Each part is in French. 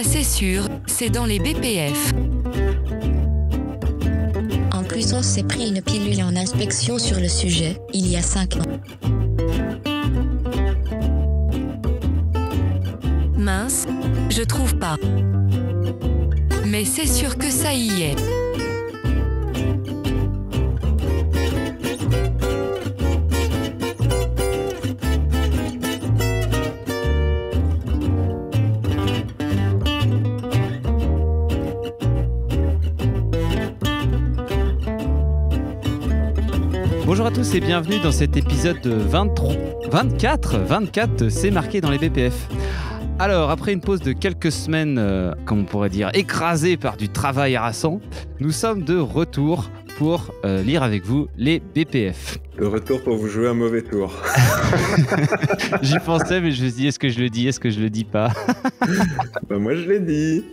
Ça c'est sûr, c'est dans les BPF. En plus, on s'est pris une pilule en inspection sur le sujet, il y a 5 ans. Mince, je trouve pas. Mais c'est sûr que ça y est. Bonjour à tous et bienvenue dans cet épisode de 24, c'est marqué dans les BPF. Alors, après une pause de quelques semaines, comme on pourrait dire, écrasée par du travail harassant, nous sommes de retour pour lire avec vous les BPF. De retour pour vous jouer un mauvais tour. J'y pensais, mais je me suis dit, est-ce que je le dis pas? Bah moi, je l'ai dit.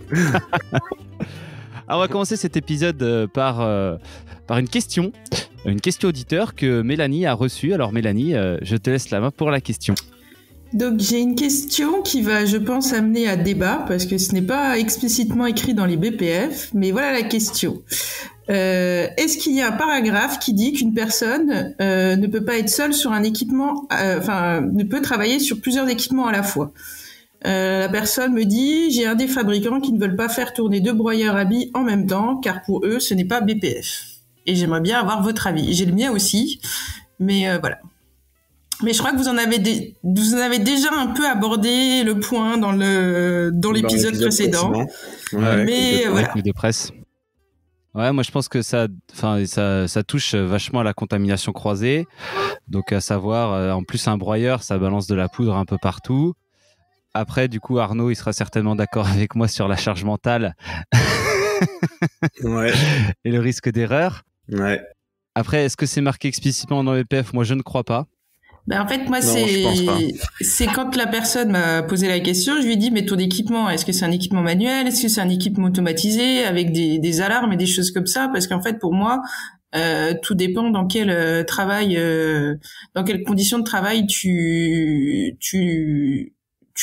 Alors, on va commencer cet épisode par une question auditeur que Mélanie a reçue. Alors Mélanie, je te laisse la main pour la question. Donc j'ai une question qui va, je pense, amener à débat parce que ce n'est pas explicitement écrit dans les BPF, mais voilà la question. Est-ce qu'il y a un paragraphe qui dit qu'une personne ne peut pas être seule sur un équipement, ne peut travailler sur plusieurs équipements à la fois? La personne me dit, j'ai un des fabricants qui ne veulent pas faire tourner 2 broyeurs à billes en même temps, car pour eux, ce n'est pas BPF. Et j'aimerais bien avoir votre avis. J'ai le mien aussi, mais voilà. Mais je crois que vous en avez déjà un peu abordé le point dans l'épisode précédent. Ouais, mais voilà. De presse. Ouais, moi je pense que ça touche vachement à la contamination croisée. Donc à savoir, en plus un broyeur, ça balance de la poudre un peu partout. Après, du coup, Arnaud, il sera certainement d'accord avec moi sur la charge mentale. Ouais. Et le risque d'erreur. Ouais. Après, est-ce que c'est marqué explicitement dans le BPF? Moi, je ne crois pas. Ben en fait, moi, Non, je pense pas. c'est quand la personne m'a posé la question, je lui ai dit, mais ton équipement, est-ce que c'est un équipement manuel? Est-ce que c'est un équipement automatisé avec des alarmes et des choses comme ça? Parce qu'en fait, pour moi, tout dépend dans quel dans quelles conditions de travail tu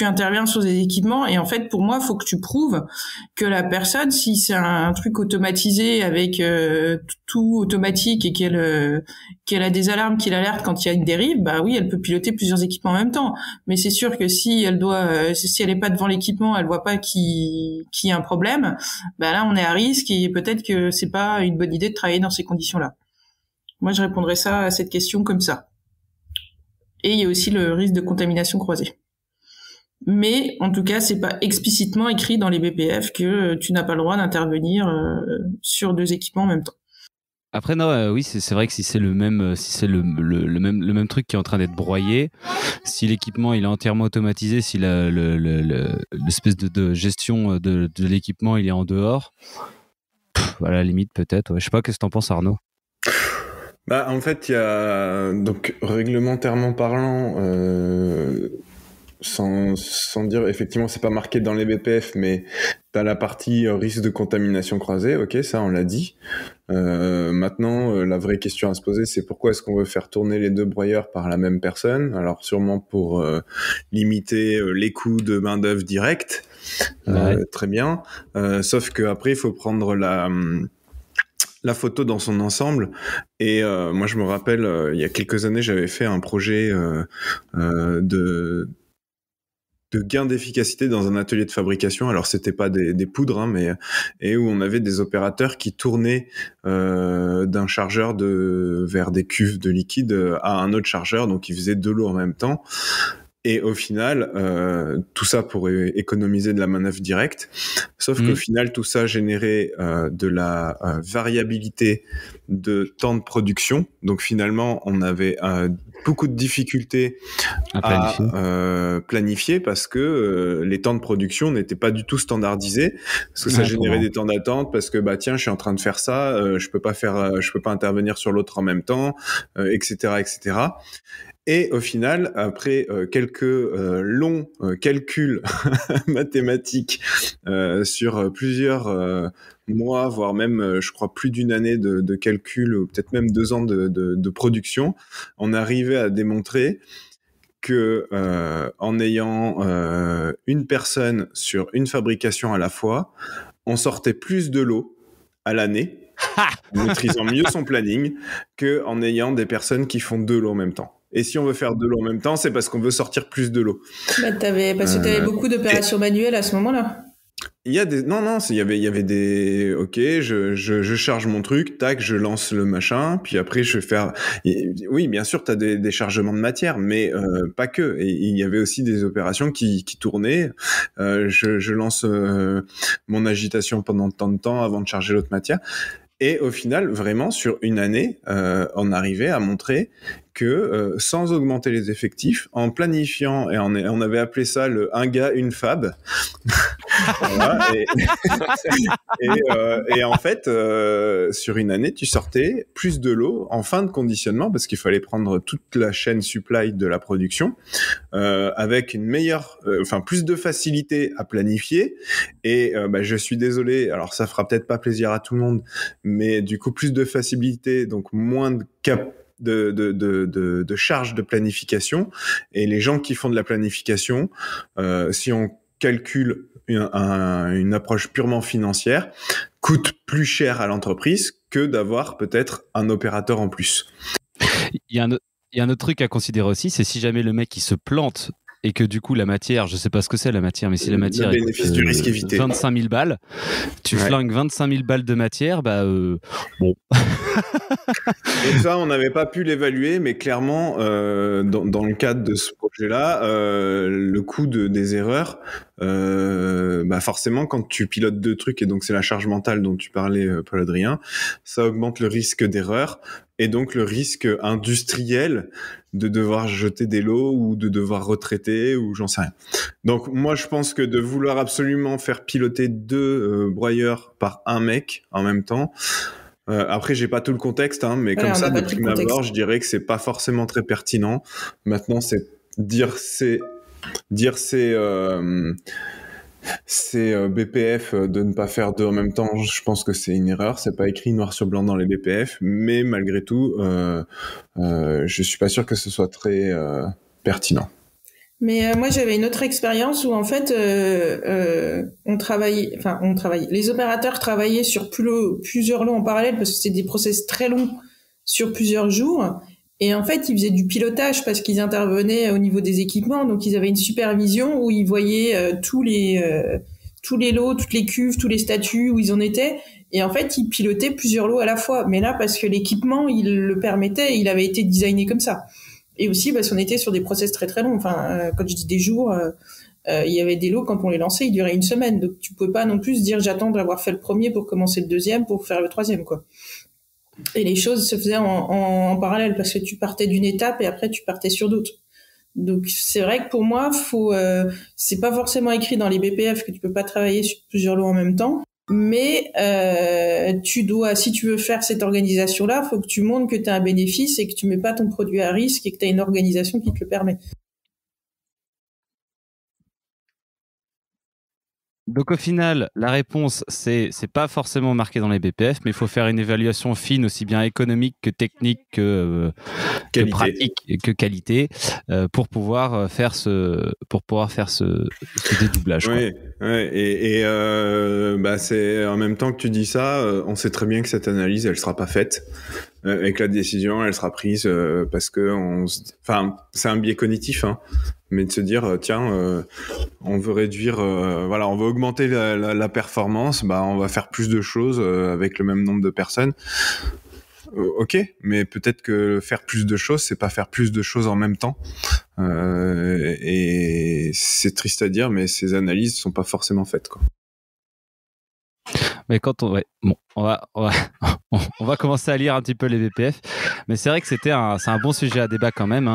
interviens sur des équipements. Et en fait, pour moi, il faut que tu prouves que la personne, si c'est un truc automatisé avec tout automatique et qu'elle a des alarmes qui l'alertent quand il y a une dérive, bah oui, elle peut piloter plusieurs équipements en même temps. Mais c'est sûr que si elle est pas devant l'équipement, elle voit pas qu'il y a un problème, bah là, on est à risque et peut-être que c'est pas une bonne idée de travailler dans ces conditions-là. Moi, je répondrais ça à cette question comme ça. Et il y a aussi le risque de contamination croisée. Mais en tout cas, c'est pas explicitement écrit dans les BPF que tu n'as pas le droit d'intervenir sur 2 équipements en même temps. Après, non, oui, c'est vrai que si c'est le même truc qui est en train d'être broyé, si l'équipement il est entièrement automatisé, si l'espèce de gestion de l'équipement il est en dehors, à la limite peut-être. Ouais. Je sais pas, qu'est-ce que t'en penses, Arnaud? Bah en fait, il y a donc réglementairement parlant. Sans dire, effectivement, c'est pas marqué dans les BPF, mais t'as la partie risque de contamination croisée, ok, ça on l'a dit. Maintenant, la vraie question à se poser, c'est pourquoi est-ce qu'on veut faire tourner les 2 broyeurs par la même personne? Alors sûrement pour limiter les coûts de main d'œuvre directe, Ouais. très bien. Sauf que après, il faut prendre la photo dans son ensemble. Et moi, je me rappelle, il y a quelques années, j'avais fait un projet de gain d'efficacité dans un atelier de fabrication. Alors c'était pas des poudres, hein, et où on avait des opérateurs qui tournaient d'un chargeur vers des cuves de liquide à un autre chargeur, donc ils faisaient 2 lots en même temps. Et au final, tout ça pour économiser de la manœuvre directe. Sauf qu'au final, tout ça générait de la variabilité de temps de production. Donc finalement, on avait beaucoup de difficultés à planifier parce que les temps de production n'étaient pas du tout standardisés. Parce que ça générait des temps d'attente parce que tiens, je suis en train de faire ça, je peux pas intervenir sur l'autre en même temps, etc., etc. Et au final, après quelques longs calculs mathématiques sur plusieurs mois, voire même, je crois, plus d'une année de calcul, ou peut-être même 2 ans de production, on arrivait à démontrer que en ayant une personne sur une fabrication à la fois, on sortait plus de lots à l'année, en maîtrisant mieux son planning, qu'en ayant des personnes qui font 2 lots en même temps. Et si on veut faire 2 lots en même temps, c'est parce qu'on veut sortir plus de lots. Parce que tu avais beaucoup d'opérations manuelles à ce moment-là. Il y a des il y avait des OK, je charge mon truc, tac, je lance le machin, puis après je vais faire oui, bien sûr, tu as des chargements de matière, mais pas que. Et il y avait aussi des opérations qui tournaient. Je lance mon agitation pendant tant de temps avant de charger l'autre matière. Et au final, vraiment, sur une année, on arrivait à montrer que sans augmenter les effectifs, en planifiant, et on avait appelé ça le un gars, une fab. Voilà, et en fait, sur une année, tu sortais plus de lots en fin de conditionnement, parce qu'il fallait prendre toute la chaîne supply de la production, avec une meilleure, plus de facilité à planifier. Et je suis désolé, alors ça fera peut-être pas plaisir à tout le monde, mais du coup plus de facilité, donc moins de de charge de planification. Et les gens qui font de la planification, si on calcule une approche purement financière, coûte plus cher à l'entreprise que d'avoir peut-être un opérateur en plus. Il y a un autre truc à considérer aussi, c'est si jamais le mec il se plante et que du coup la matière, je sais pas ce que c'est la matière, mais si la matière le bénéfice du risque évité. 25 000 balles, tu flingues 25 000 balles de matière, bon. Et ça, on n'avait pas pu l'évaluer, mais clairement, dans le cadre de ce projet-là, le coût des erreurs, forcément, quand tu pilotes 2 trucs, et donc c'est la charge mentale dont tu parlais, Paul-Adrien, ça augmente le risque d'erreur, et donc le risque industriel de devoir jeter des lots ou de devoir retraiter ou j'en sais rien. Donc moi je pense que de vouloir absolument faire piloter 2 broyeurs par un mec en même temps, après j'ai pas tout le contexte, mais comme ça de prime abord je dirais que c'est pas forcément très pertinent. Maintenant c'est BPF de ne pas faire 2 en même temps, je pense que c'est une erreur. C'est pas écrit noir sur blanc dans les BPF, mais malgré tout, je suis pas sûr que ce soit très pertinent. Mais moi j'avais une autre expérience où en fait on travaillait. Les opérateurs travaillaient sur plusieurs lots en parallèle parce que c'était des process très longs sur plusieurs jours. Et en fait, ils faisaient du pilotage parce qu'ils intervenaient au niveau des équipements, donc ils avaient une supervision où ils voyaient tous les lots, toutes les cuves, tous les statuts où ils en étaient. Et en fait, ils pilotaient plusieurs lots à la fois. Mais là, parce que l'équipement, il le permettait, il avait été designé comme ça. Et aussi parce qu'on était sur des process très très longs. Quand je dis des jours, il y avait des lots quand on les lançait, ils duraient 1 semaine. Donc tu pouvais pas non plus dire j'attends d'avoir fait le premier pour commencer le deuxième pour faire le troisième, quoi. Et les choses se faisaient en parallèle parce que tu partais d'une étape et après tu partais sur d'autres. Donc c'est vrai que pour moi, c'est pas forcément écrit dans les BPF que tu peux pas travailler sur plusieurs lots en même temps, mais si tu veux faire cette organisation-là, faut que tu montres que tu as un bénéfice et que tu mets pas ton produit à risque et que tu as une organisation qui te le permet. Donc au final, la réponse, c'est pas forcément marqué dans les BPF, mais il faut faire une évaluation fine, aussi bien économique que technique que pratique et que qualité, pour pouvoir faire ce dédoublage. Oui, et c'est en même temps que tu dis ça, on sait très bien que cette analyse, elle sera pas faite. Et que la décision, elle sera prise parce que c'est un biais cognitif, mais de se dire on veut réduire, on veut augmenter la performance, on va faire plus de choses avec le même nombre de personnes. Ok, mais peut-être que faire plus de choses, c'est pas faire plus de choses en même temps. Et c'est triste à dire, mais ces analyses sont pas forcément faites, quoi. Mais on va commencer à lire un petit peu les BPF. Mais c'est vrai que c'est un bon sujet à débat quand même.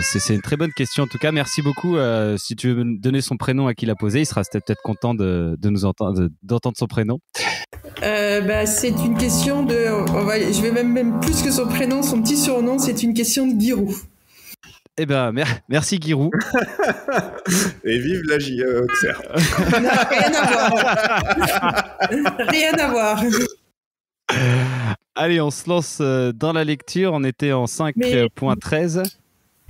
C'est une très bonne question en tout cas. Merci beaucoup. Si tu veux me donner son prénom à qui l'a posé, il sera peut-être content de nous entendre, d'entendre son prénom. C'est une question je vais même plus que son prénom, son petit surnom, c'est une question de Guirou. Eh ben, merci Guirou. Et vive la JE Auxerre. Rien à voir. Allez, on se lance dans la lecture. On était en 5.13.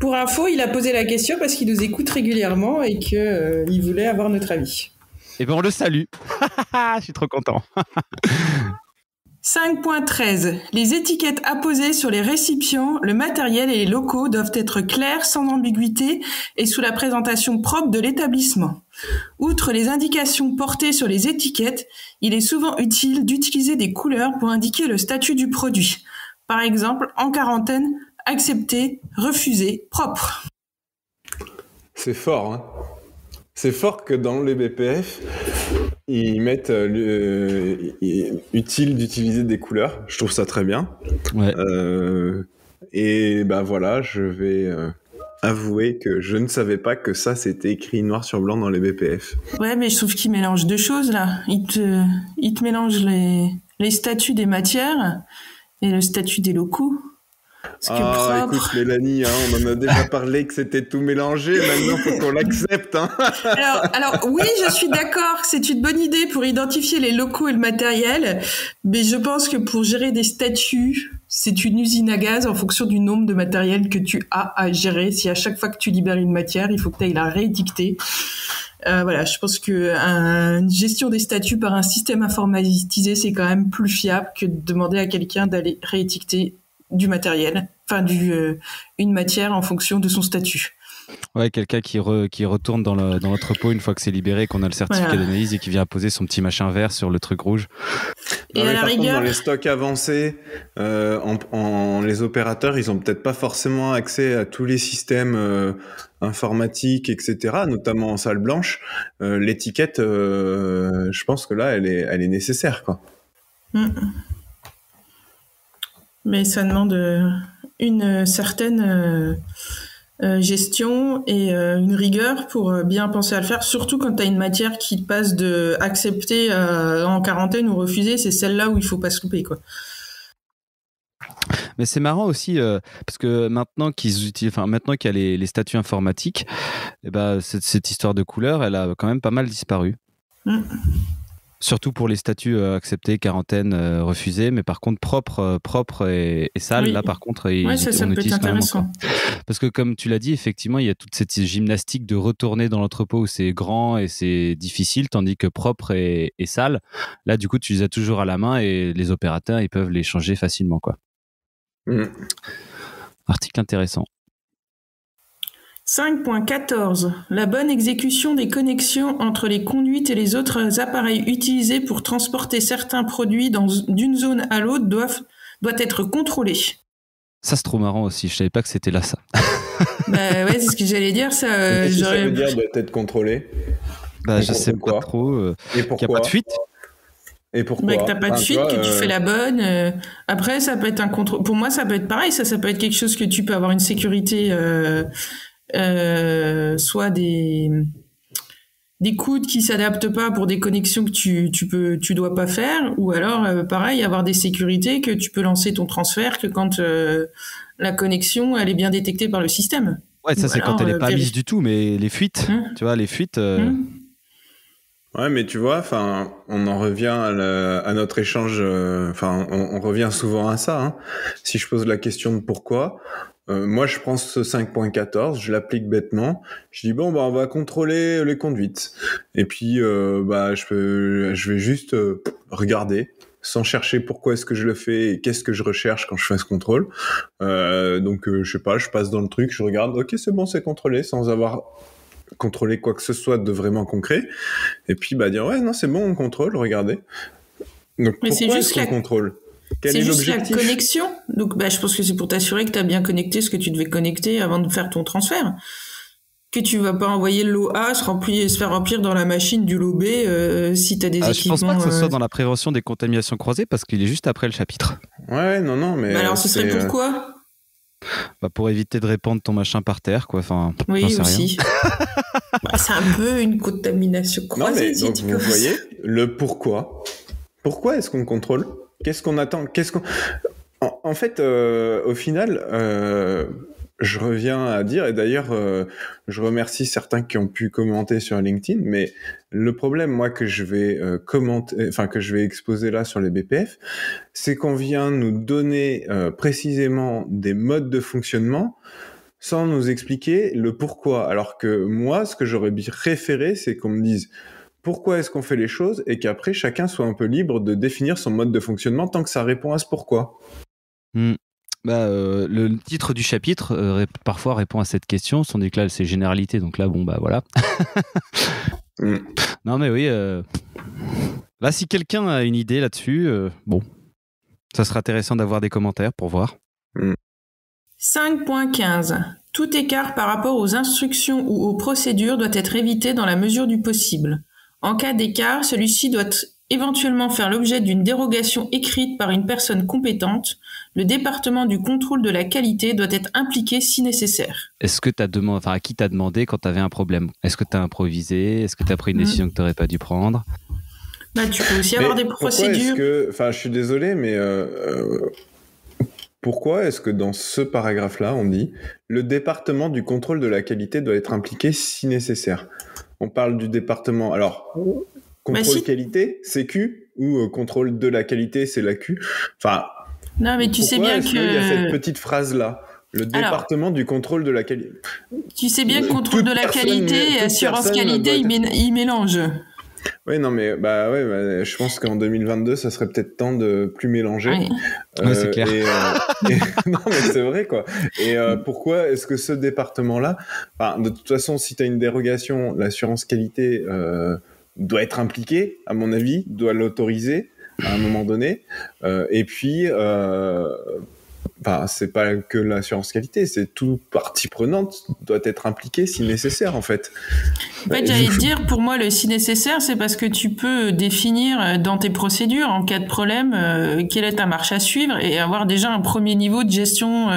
Pour info, il a posé la question parce qu'il nous écoute régulièrement et qu'il voulait avoir notre avis. Eh ben on le salue. Je suis trop content. 5.13. Les étiquettes apposées sur les récipients, le matériel et les locaux doivent être claires, sans ambiguïté et sous la présentation propre de l'établissement. Outre les indications portées sur les étiquettes, il est souvent utile d'utiliser des couleurs pour indiquer le statut du produit. Par exemple, en quarantaine, accepté, refusé, propre. C'est fort, hein. C'est fort que dans les BPF, ils mettent utile d'utiliser des couleurs. Je trouve ça très bien. Ouais. Et bah voilà, je vais avouer que je ne savais pas que ça c'était écrit noir sur blanc dans les BPF. Ouais, mais je trouve qu'il mélange deux choses là. Il te mélange les statuts des matières et le statut des locaux. Écoute Mélanie, hein, on en a déjà parlé que c'était tout mélangé, maintenant faut qu'on l'accepte. Hein. Alors oui, je suis d'accord que c'est une bonne idée pour identifier les locaux et le matériel, mais je pense que pour gérer des statuts, c'est une usine à gaz en fonction du nombre de matériel que tu as à gérer. Si à chaque fois que tu libères une matière, il faut que tu ailles la réétiqueter. Voilà, je pense que une gestion des statuts par un système informatisé, c'est quand même plus fiable que de demander à quelqu'un d'aller réétiqueter du matériel, enfin une matière en fonction de son statut. Ouais, quelqu'un qui retourne dans l'entrepôt une fois que c'est libéré, qu'on a le certificat d'analyse et qui vient poser son petit machin vert sur le truc rouge. Et à la rigueur, dans les stocks avancés, les opérateurs, ils ont peut-être pas forcément accès à tous les systèmes informatiques, etc., notamment en salle blanche. L'étiquette, je pense que là, elle est nécessaire, quoi. Mais ça demande une certaine gestion et une rigueur pour bien penser à le faire, surtout quand tu as une matière qui passe de accepter en quarantaine ou refuser, c'est celle-là où il faut pas se louper, quoi. Mais c'est marrant aussi parce que maintenant qu'il y a les statuts informatiques, et ben cette histoire de couleur, elle a quand même pas mal disparu. Surtout pour les statuts acceptés, quarantaine, refusés, mais par contre propre et sale, là par contre, ça on peut utilise être intéressant. Parce que comme tu l'as dit, effectivement, il y a toute cette gymnastique de retourner dans l'entrepôt où c'est grand et c'est difficile, tandis que propre et sale, là du coup tu les as toujours à la main et les opérateurs ils peuvent les changer facilement, quoi. Article intéressant. 5.14. La bonne exécution des connexions entre les conduites et les autres appareils utilisés pour transporter certains produits d'une zone à l'autre doit être contrôlée. Ça, c'est trop marrant aussi. Je savais pas que c'était là, ça. Bah ouais, c'est ce que j'allais dire. Ça, qu'est-ce que ça veut dire doit être contrôlé? Bah, je sais pas trop. Et pourquoi? Qu'il n'y a pas de fuite. Et pourquoi? Que t'as pas de fuite, que tu fais la bonne. Après, ça peut être un contrôle. Pour moi, ça peut être pareil. Ça peut être quelque chose que tu peux avoir une sécurité. Soit des codes qui s'adaptent pas pour des connexions que tu dois pas faire, ou alors pareil, avoir des sécurités que tu peux lancer ton transfert que quand la connexion elle est bien détectée par le système. Ouais, ça c'est quand elle est pas mise du tout, mais les fuites, tu vois, les fuites. Ouais, mais tu vois, enfin, on en revient à notre échange. Enfin, on revient souvent à ça. Hein. Si je pose la question de pourquoi. Moi, je prends ce 5.14, je l'applique bêtement. Je dis bon, bah, on va contrôler les conduites. Et puis, je vais juste regarder, sans chercher pourquoi est-ce que je le fais et qu'est-ce que je recherche quand je fais ce contrôle. Donc, je sais pas, je passe dans le truc, je regarde. Ok, c'est bon, c'est contrôlé, sans avoir contrôlé quoi que ce soit de vraiment concret. Et puis, bah, dire ouais, non, c'est bon, on contrôle, regardez. Donc, mais pourquoi est-ce qu'on contrôle? C'est juste la connexion. Donc, je pense que c'est pour t'assurer que tu as bien connecté ce que tu devais connecter avant de faire ton transfert. Que tu vas pas envoyer le lot A se faire remplir dans la machine du lot B si tu as des équipements. Je pense pas que ce soit dans la prévention des contaminations croisées parce qu'il est juste après le chapitre. Ouais, non, mais. Alors, ce serait pourquoi? Pour éviter de répandre ton machin par terre, quoi. Enfin, oui, aussi. C'est un peu une contamination croisée. Non, mais, donc, vous voyez, le pourquoi. Pourquoi est-ce qu'on contrôle? Qu'est-ce qu'on attend? En fait, au final, je reviens à dire, et d'ailleurs, je remercie certains qui ont pu commenter sur LinkedIn, mais le problème, moi, que je vais que je vais exposer là sur les BPF, c'est qu'on vient nous donner précisément des modes de fonctionnement sans nous expliquer le pourquoi. Alors que moi, ce que j'aurais préféré, c'est qu'on me dise pourquoi est-ce qu'on fait les choses et qu'après, chacun soit un peu libre de définir son mode de fonctionnement tant que ça répond à ce pourquoi. Le titre du chapitre parfois répond à cette question, tandis que là, c'est généralité, donc là, bon, bah voilà. Non, mais oui. Là, si quelqu'un a une idée là-dessus, bon, ça sera intéressant d'avoir des commentaires pour voir. 5.15. Tout écart par rapport aux instructions ou aux procédures doit être évité dans la mesure du possible. En cas d'écart, celui-ci doit éventuellement faire l'objet d'une dérogation écrite par une personne compétente. Le département du contrôle de la qualité doit être impliqué si nécessaire. Est-ce que à qui t'as demandé quand t'avais un problème? Est-ce que t'as improvisé? Est-ce que t'as pris une décision que t'aurais pas dû prendre? Bah, tu peux aussi avoir des procédures. Je suis désolé, mais pourquoi est-ce que dans ce paragraphe-là, on dit le département du contrôle de la qualité doit être impliqué si nécessaire? On parle du département. Alors, contrôle qualité, c'est Q, ou contrôle de la qualité, c'est la Q. Enfin. Non, mais tu sais bien que. Il y a cette petite phrase-là. Le département du contrôle de la qualité. Tu sais bien que contrôle de la qualité et assurance qualité, ils mélangent. Oui, non, mais je pense qu'en 2022, ça serait peut-être temps de plus mélanger. Oui. C'est clair. Non, mais c'est vrai, quoi. Et pourquoi est-ce que ce département-là, de toute façon, si tu as une dérogation, l'assurance qualité doit être impliquée, à mon avis, doit l'autoriser à un moment donné. Et puis, c'est pas que l'assurance qualité, c'est toute partie prenante doit être impliquée si nécessaire, en fait. En fait, j'allais te dire, pour moi, le si nécessaire, c'est parce que tu peux définir dans tes procédures, en cas de problème, quelle est ta marche à suivre et avoir déjà un premier niveau de gestion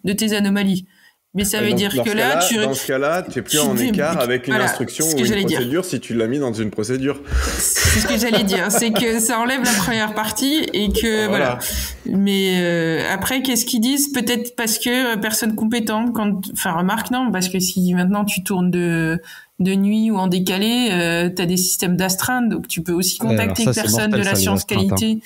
de tes anomalies. Mais ça veut dire que là, dans ce cas-là, tu es plus en écart avec une instruction ou une procédure si tu l'as mis dans une procédure. C'est ce que j'allais dire, c'est que ça enlève la première partie et que voilà. Mais après, qu'est-ce qu'ils disent? Peut-être parce que personne compétente. Remarque non, parce que si maintenant tu tournes de nuit ou en décalé, t'as des systèmes d'astreinte, donc tu peux aussi contacter une personne de l'assurance qualité.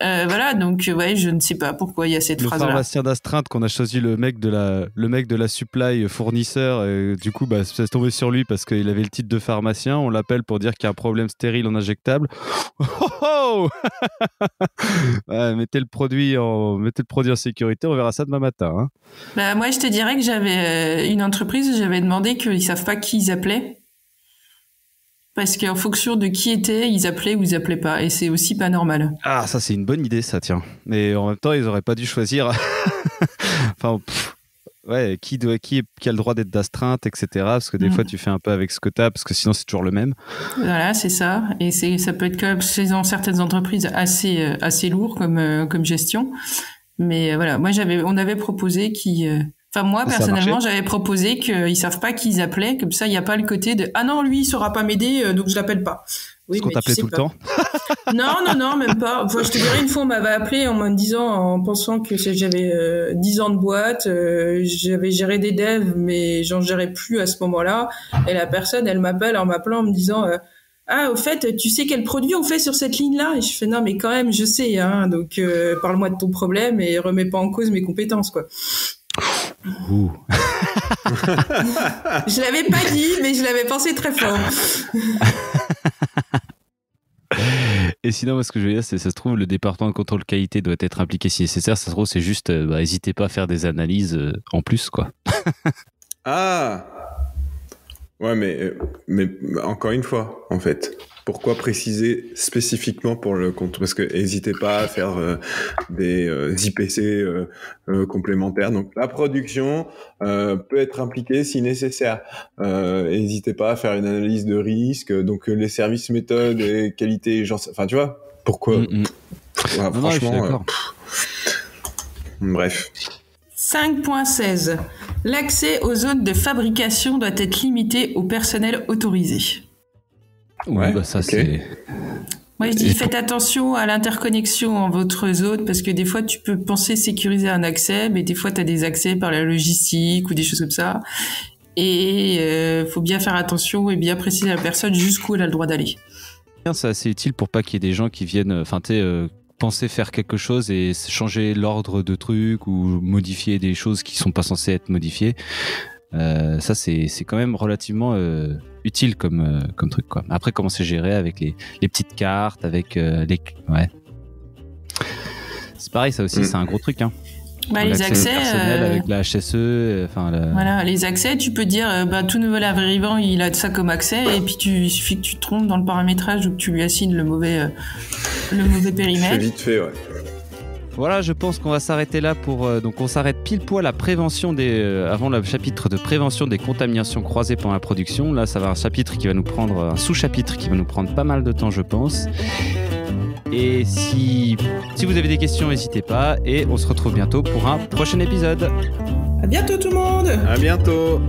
Donc je ne sais pas pourquoi il y a cette phrase-là. Le pharmacien d'astreinte qu'on a choisi le mec de la supply fournisseur, et du coup c'est tombé sur lui parce qu'il avait le titre de pharmacien. On l'appelle pour dire qu'il y a un problème stérile en injectable. Mettez le produit en sécurité, on verra ça demain matin. Hein. Moi je te dirais que j'avais une entreprise, j'avais demandé qu'ils savent pas qui ils appelaient. Parce qu'en fonction de qui était, ils appelaient ou ils appelaient pas. Et c'est aussi pas normal. Ah, ça, c'est une bonne idée, ça, tiens. Mais en même temps, ils auraient pas dû choisir. Qui a le droit d'être d'astreinte, etc. Parce que des fois, tu fais un peu avec ce que t'as, parce que sinon, c'est toujours le même. Voilà, c'est ça. Et ça peut être comme dans certaines entreprises assez lourd comme gestion. Mais voilà, on avait proposé moi, personnellement, j'avais proposé qu'ils savent pas qui ils appelaient. Comme ça, il n'y a pas le côté de « Ah non, lui, il saura pas m'aider, donc je l'appelle pas. » Oui, qu'on t'appelait tout le temps? Non, même pas. Enfin, je te dirais, une fois, on m'avait appelé en pensant que j'avais 10 ans de boîte, j'avais géré des devs, mais j'en gérais plus à ce moment-là. Et la personne, elle m'appelle en m'appelant en me disant au fait, tu sais quel produit on fait sur cette ligne-là? Et je fais « Non, mais quand même, je sais, hein, donc parle-moi de ton problème et remets pas en cause mes compétences, quoi. » Ouh. Je l'avais pas dit, mais je l'avais pensé très fort. Et sinon, moi, ce que je veux dire, c'est ça se trouve, le département de contrôle qualité doit être impliqué si nécessaire. Ça se trouve, c'est juste, n'hésitez pas à faire des analyses en plus, quoi. Ouais, mais encore une fois, en fait. Pourquoi préciser spécifiquement pour le compte? Parce que n'hésitez pas à faire des IPC complémentaires. Donc la production peut être impliquée si nécessaire. N'hésitez pas à faire une analyse de risque. Donc les services, méthodes et qualité, enfin tu vois. Pourquoi franchement, bref. 5.16. L'accès aux zones de fabrication doit être limité au personnel autorisé. C'est... Moi, je dis faites attention à l'interconnexion en votre zone parce que des fois, tu peux penser sécuriser un accès, mais des fois, tu as des accès par la logistique ou des choses comme ça. Et faut bien faire attention et bien préciser à la personne jusqu'où elle a le droit d'aller. C'est assez utile pour pas qu'il y ait des gens qui viennent... penser faire quelque chose et changer l'ordre de trucs ou modifier des choses qui sont pas censées être modifiées. Ça c'est quand même relativement utile comme truc, quoi. Après, comment c'est géré avec les petites cartes, avec ouais. C'est pareil, ça aussi, c'est un gros truc, hein. Les accès personnel avec la HSE, voilà, les accès, tu peux dire tout nouvel arrivant, il a de ça comme accès, et puis il suffit que tu te trompes dans le paramétrage ou que tu lui assignes le mauvais périmètre. C'est vite fait, ouais. Voilà, je pense qu'on va s'arrêter là donc on s'arrête pile poil à prévention avant le chapitre de prévention des contaminations croisées pendant la production. Là, ça va un chapitre qui va nous prendre un sous-chapitre qui va nous prendre pas mal de temps, je pense. Et si vous avez des questions, n'hésitez pas, et on se retrouve bientôt pour un prochain épisode. À bientôt tout le monde. À bientôt.